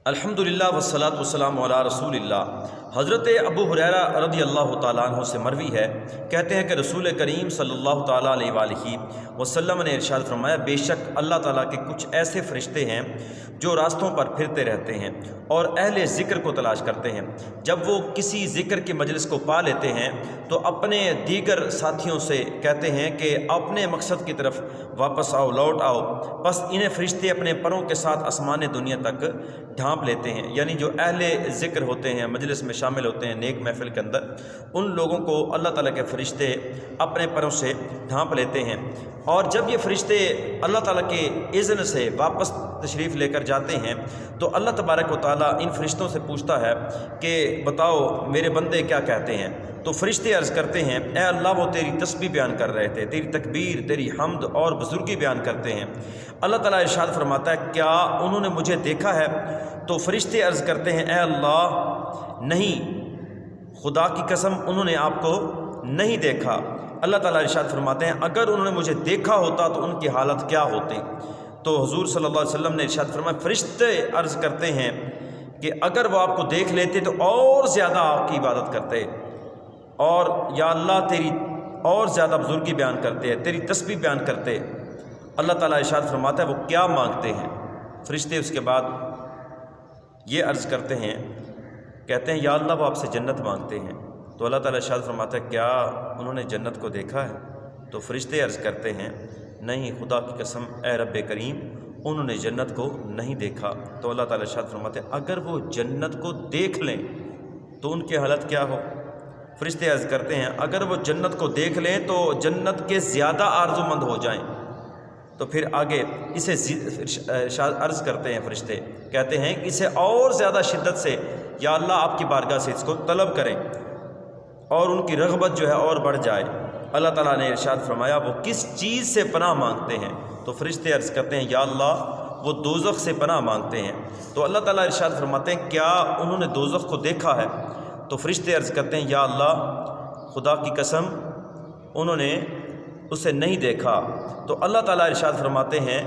الحمدللہ والصلاۃ والسلام علی رسول اللہ۔ حضرت ابو ہریرہ رضی اللہ تعالیٰ عنہ سے مروی ہے، کہتے ہیں کہ رسول کریم صلی اللہ تعالیٰ علیہ وآلہ وسلم نے ارشاد فرمایا، بے شک اللہ تعالیٰ کے کچھ ایسے فرشتے ہیں جو راستوں پر پھرتے رہتے ہیں اور اہل ذکر کو تلاش کرتے ہیں۔ جب وہ کسی ذکر کی مجلس کو پا لیتے ہیں تو اپنے دیگر ساتھیوں سے کہتے ہیں کہ اپنے مقصد کی طرف واپس آؤ، لوٹ آؤ۔ پس انہیں فرشتے اپنے پروں کے ساتھ آسمان دنیا تک ڈھانپ لیتے ہیں، یعنی جو اہل ذکر ہوتے ہیں، مجلس میں شامل ہوتے ہیں نیک محفل کے اندر، ان لوگوں کو اللہ تعالیٰ کے فرشتے اپنے پروں سے ڈھانپ لیتے ہیں۔ اور جب یہ فرشتے اللہ تعالیٰ کے اذن سے واپس تشریف لے کر جاتے ہیں تو اللہ تبارک و تعالیٰ ان فرشتوں سے پوچھتا ہے کہ بتاؤ میرے بندے کیا کہتے ہیں؟ تو فرشتے عرض کرتے ہیں، اے اللہ وہ تیری تسبیح بیان کر رہے تھے، تیری تکبیر، تیری حمد اور بزرگی بیان کرتے ہیں۔ اللہ تعالیٰ ارشاد فرماتا ہے، کیا انہوں نے مجھے دیکھا ہے؟ تو فرشتے عرض کرتے ہیں، اے اللہ نہیں، خدا کی قسم انہوں نے آپ کو نہیں دیکھا۔ اللہ تعالیٰ ارشاد فرماتے ہیں، اگر انہوں نے مجھے دیکھا ہوتا تو ان کی حالت کیا ہوتی؟ تو حضور صلی اللہ علیہ وسلم نے ارشاد فرمایا، فرشتے عرض کرتے ہیں کہ اگر وہ آپ کو دیکھ لیتے تو اور زیادہ آپ کی عبادت کرتے، اور یا اللہ تیری اور زیادہ بزرگی بیان کرتے ہیں، تیری تسبیح بیان کرتے۔ اللہ تعالیٰ ارشاد فرماتا ہے، وہ کیا مانگتے ہیں؟ فرشتے اس کے بعد یہ عرض کرتے ہیں، کہتے ہیں، یا اللہ وہ آپ سے جنت مانگتے ہیں۔ تو اللہ تعالیٰ ارشاد فرماتا ہے، کیا انہوں نے جنت کو دیکھا ہے؟ تو فرشتے عرض کرتے ہیں، نہیں، خدا کی قسم اے رب کریم انہوں نے جنت کو نہیں دیکھا۔ تو اللہ تعالیٰ ارشاد فرماتے ہیں، اگر وہ جنت کو دیکھ لیں تو ان کی حالت کیا ہو؟ فرشتے عرض کرتے ہیں، اگر وہ جنت کو دیکھ لیں تو جنت کے زیادہ آرزو مند ہو جائیں۔ تو پھر آگے اسے عرض کرتے ہیں فرشتے، کہتے ہیں کہ اسے اور زیادہ شدت سے یا اللہ آپ کی بارگاہ سے اس کو طلب کریں اور ان کی رغبت جو ہے اور بڑھ جائے۔ اللہ تعالیٰ نے ارشاد فرمایا، وہ کس چیز سے پناہ مانگتے ہیں؟ تو فرشتے عرض کرتے ہیں، یا اللہ وہ دوزخ سے پناہ مانگتے ہیں۔ تو اللہ تعالیٰ ارشاد فرماتے ہیں، کیا انہوں نے دوزخ کو دیکھا ہے؟ تو فرشتے عرض کرتے ہیں، یا اللہ خدا کی قسم انہوں نے اسے نہیں دیکھا۔ تو اللہ تعالیٰ ارشاد فرماتے ہیں،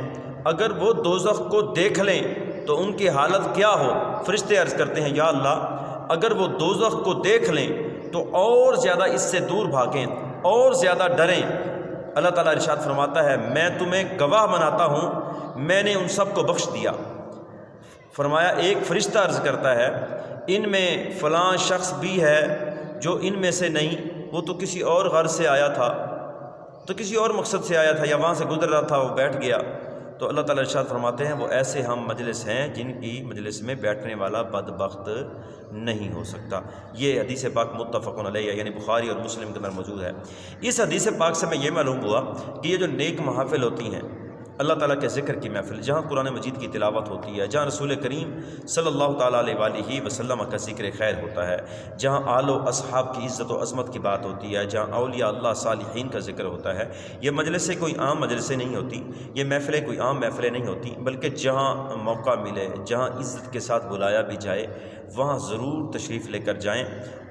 اگر وہ دوزخ کو دیکھ لیں تو ان کی حالت کیا ہو؟ فرشتے عرض کرتے ہیں، یا اللہ اگر وہ دوزخ کو دیکھ لیں تو اور زیادہ اس سے دور بھاگیں اور زیادہ ڈریں۔ اللہ تعالیٰ ارشاد فرماتا ہے، میں تمہیں گواہ بناتا ہوں، میں نے ان سب کو بخش دیا۔ فرمایا، ایک فرشتہ عرض کرتا ہے، ان میں فلاں شخص بھی ہے جو ان میں سے نہیں، وہ تو کسی اور غرض سے آیا تھا، تو کسی اور مقصد سے آیا تھا یا وہاں سے گزر رہا تھا، وہ بیٹھ گیا۔ تو اللہ تعالیٰ ارشاد فرماتے ہیں، وہ ایسے ہم مجلس ہیں جن کی مجلس میں بیٹھنے والا بدبخت نہیں ہو سکتا۔ یہ حدیث پاک متفق علیہ یعنی بخاری اور مسلم کے اندر موجود ہے۔ اس حدیث پاک سے میں یہ معلوم ہوا کہ یہ جو نیک محافل ہوتی ہیں، اللہ تعالیٰ کے ذکر کی محفل، جہاں قرآن مجید کی تلاوت ہوتی ہے، جہاں رسول کریم صلی اللہ تعالیٰ علیہ وآلہ وسلم کا ذکر خیر ہوتا ہے، جہاں آل و اصحاب کی عزت و عظمت کی بات ہوتی ہے، جہاں اولیاء اللہ صالحین کا ذکر ہوتا ہے، یہ مجلسیں کوئی عام مجلسیں نہیں ہوتی، یہ محفلیں کوئی عام محفلیں نہیں ہوتی، بلکہ جہاں موقع ملے، جہاں عزت کے ساتھ بلایا بھی جائے، وہاں ضرور تشریف لے کر جائیں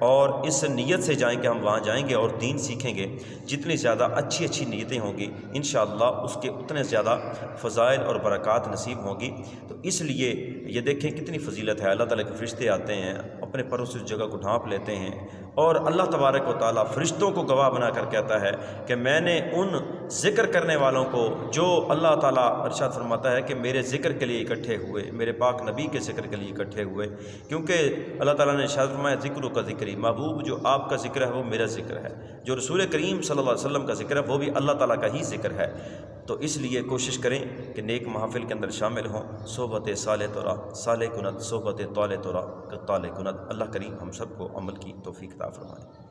اور اس نیت سے جائیں کہ ہم وہاں جائیں گے اور دین سیکھیں گے۔ جتنی زیادہ اچھی نیتیں ہوں گی انشاءاللہ اس کے اتنے زیادہ فضائل اور برکات نصیب ہوں گی۔ تو اس لیے یہ دیکھیں کتنی فضیلت ہے، اللہ تعالیٰ کے فرشتے آتے ہیں، اپنے پروں سے اس جگہ کو ڈھانپ لیتے ہیں، اور اللہ تبارک و تعالیٰ فرشتوں کو گواہ بنا کر کہتا ہے کہ میں نے ان ذکر کرنے والوں کو جو اللہ تعالیٰ ارشاد فرماتا ہے کہ میرے ذکر کے لیے اکٹھے ہوئے، میرے پاک نبی کے ذکر کے لیے اکٹھے ہوئے، کیونکہ اللہ تعالیٰ نے ارشاد فرمایا، ذکر کا ذکری، محبوب جو آپ کا ذکر ہے وہ میرا ذکر ہے، جو رسول کریم صلی اللہ علیہ وسلم کا ذکر ہے وہ بھی اللہ تعالیٰ کا ہی ذکر ہے۔ تو اس لیے کوشش کریں کہ نیک محافل کے اندر شامل ہوں، صحبت صالح تورا صالح کنت، صحبت طالع تورا طالع کنت۔ اللہ کریم ہم سب کو عمل کی توفیق عطا فرمائے۔